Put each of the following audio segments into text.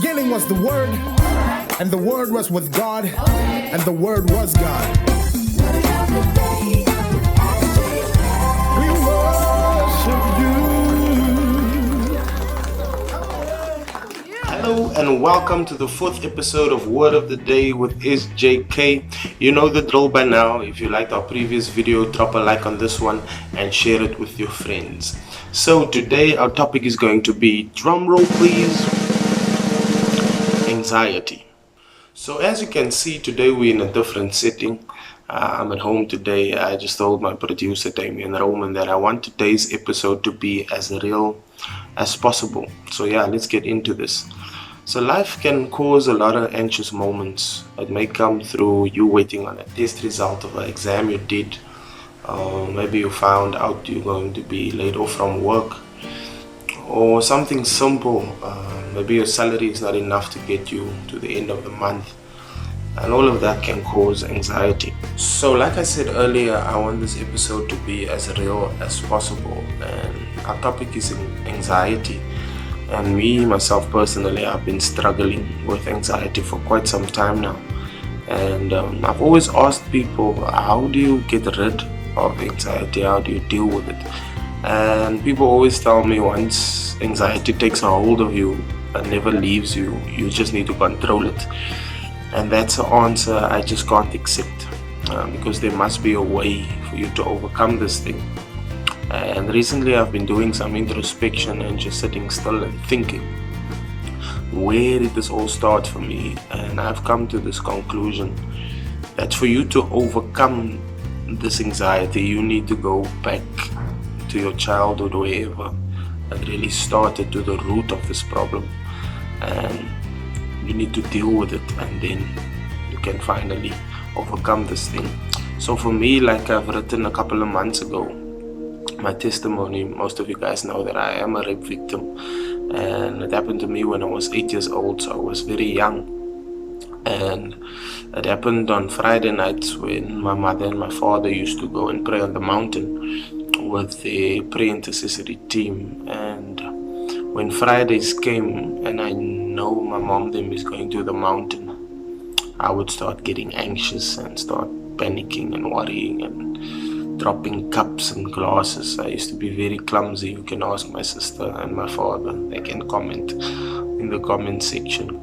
beginning was the Word, and the Word was with God, and the Word was God. We worship you. Hello and welcome to the 4th episode of Word of the Day with SJK. You know the drill by now. If you liked our previous video, drop a like on this one and share it with your friends. So today our topic is going to be, drum roll please, anxiety. So as you can see, today we're in a different setting. I'm at home today. I just told my producer Damien Roman that I want today's episode to be as real as possible. So yeah, let's get into this. So life can cause a lot of anxious moments. It may come through you waiting on a test result of an exam you did. Maybe you found out you're going to be laid off from work. Or something simple. Maybe your salary is not enough to get you to the end of the month. And all of that can cause anxiety. So like I said earlier, I want this episode to be as real as possible. And our topic is anxiety. And me, myself personally, I've been struggling with anxiety for quite some time now. And I've always asked people, how do you get rid of anxiety? How do you deal with it? And people always tell me once anxiety takes a hold of you and never leaves you, you just need to control it. And that's an answer I just can't accept, because there must be a way for you to overcome this thing. And recently I've been doing some introspection and just sitting still and thinking, where did this all start for me? And I've come to this conclusion that for you to overcome this anxiety, you need to go back to your childhood, wherever it really started, to the root of this problem. And you need to deal with it, and then you can finally overcome this thing. So for me, like I've written a couple of months ago, my testimony, most of you guys know that I am a rape victim, and it happened to me when I was 8 years old, so I was very young. And it happened on Friday nights when my mother and my father used to go and pray on the mountain with the prayer intercessory team. And when Fridays came and I know my mom them is going to the mountain, I would start getting anxious and start panicking and worrying and dropping cups and glasses. I used to be very clumsy. You can ask my sister and my father. They can comment in the comment section,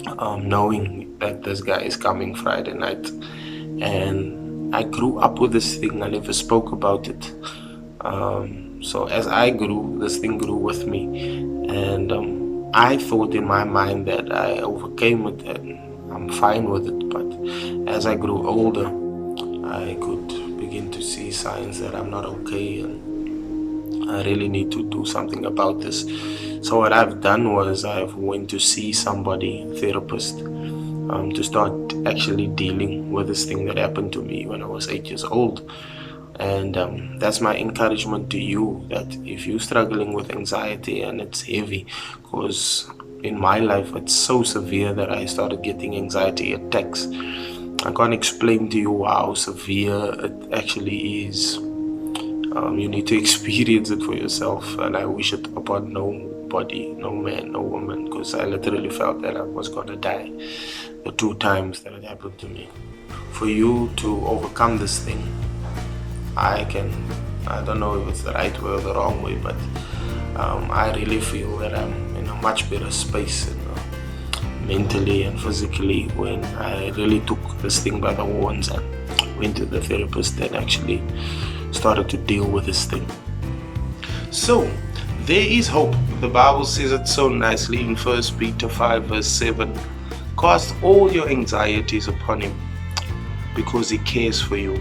knowing that this guy is coming Friday night. And I grew up with this thing. I never spoke about it. So as I grew, this thing grew with me, and I thought in my mind that I overcame it and I'm fine with it. But as I grew older, I could begin to see signs that I'm not okay and I really need to do something about this. So what I've done was I've went to see somebody, a therapist, to start actually dealing with this thing that happened to me when I was 8 years old. And that's my encouragement to you, that if you're struggling with anxiety and it's heavy, because in my life it's so severe that I started getting anxiety attacks. I can't explain to you how severe it actually is. You need to experience it for yourself, and I wish it upon nobody, no man, no woman, because I literally felt that I was gonna die the 2 times that it happened to me. For you to overcome this thing, I don't know if it's the right way or the wrong way, but I really feel that I'm in a much better space, mentally and physically, when I really took this thing by the horns and went to the therapist and actually started to deal with this thing. So there is hope. The Bible says it so nicely in 1 Peter 5 verse 7. Cast all your anxieties upon him, because he cares for you.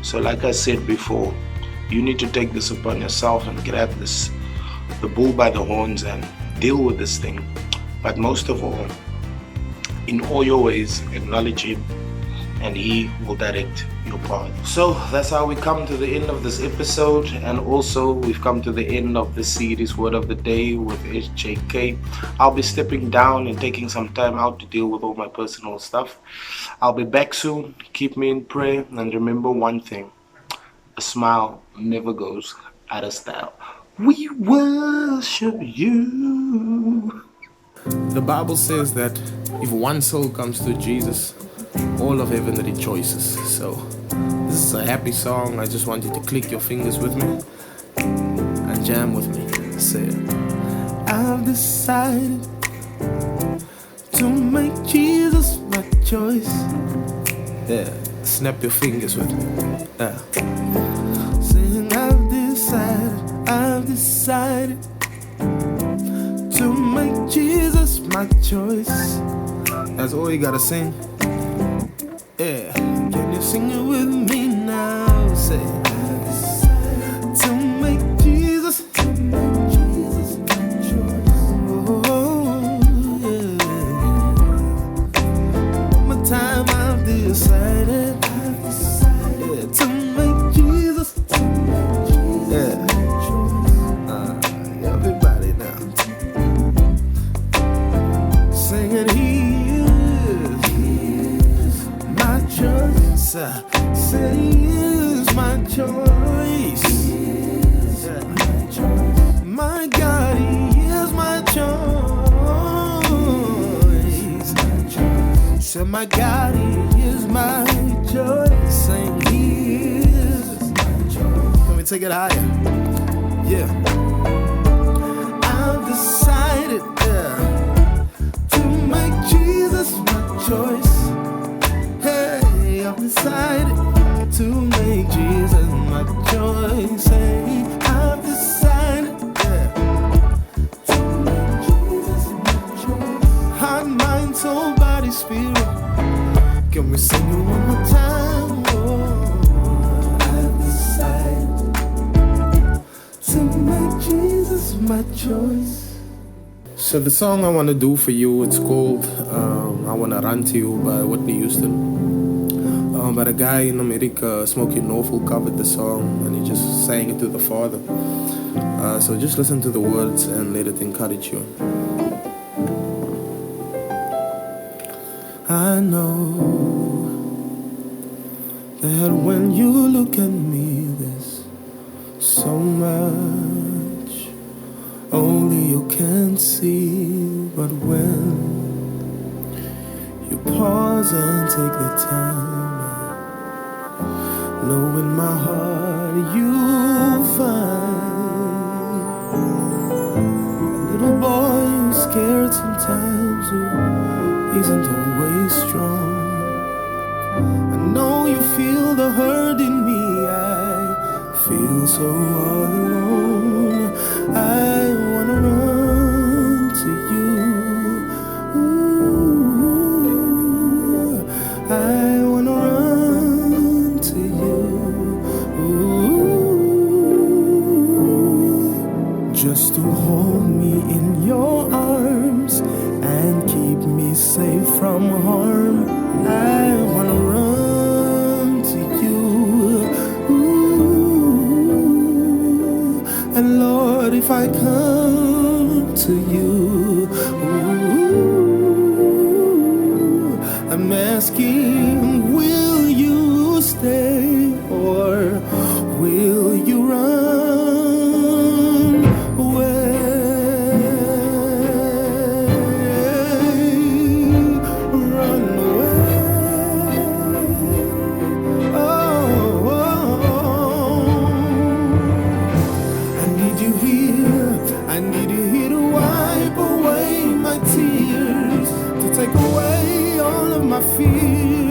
So like I said before, you need to take this upon yourself and grab the bull by the horns and deal with this thing. But most of all, in all your ways, acknowledge him and he will direct your path. So that's how we come to the end of this episode, and also we've come to the end of the series Word of the Day with SJK. I'll be stepping down and taking some time out to deal with all my personal stuff. I'll be back soon. Keep me in prayer, and remember one thing: a smile never goes out of style. We worship you. The Bible says that if one soul comes to Jesus, all of heaven rejoices. So this is a happy song. I just want you to click your fingers with me and jam with me. Say it. I've decided to make Jesus my choice. Yeah, snap your fingers with me. Yeah. Saying I've decided to make Jesus my choice. That's all you gotta sing. Yeah, can you sing it with me now? Say, I've decided to make Jesus my choice. Oh, yeah. One more time, I've decided yeah, to make Jesus. Yeah. Everybody now. Singing He is my choice. Say He is my choice. My God, He is my choice. Say my God, He is my choice. Saying He is my choice. Let me take it higher. Yeah. I've decided, yeah, to make Jesus my choice. Hey, I've decided to make Jesus my choice. Hey, I've decided, yeah, to make Jesus my choice. Heart, mind, soul, body, spirit. Can we sing it one more time? Oh, I've decided to make Jesus my choice. So the song I want to do for you, it's called I Want to Run to You by Whitney Houston. But a guy in America, Smokey Norfolk, covered the song and he just sang it to the Father. So just listen to the words and let it encourage you. I know that when you look at me, there's so much only you can see. But when you pause and take the time, know in my heart you'll find a little boy who's scared sometimes, who isn't always strong. I know you feel the hurt in me. I feel so all alone. I wanna run to you. Ooh, I wanna run to you. Ooh, just to hold me in your arms and keep me safe from harm. I wanna run to you. Ooh, and Lord, if I come to you, ooh, I'm asking, will you stay or will you run away? Run away. Oh, I need you here. I need you here to wipe away my tears, to take away all of my fears.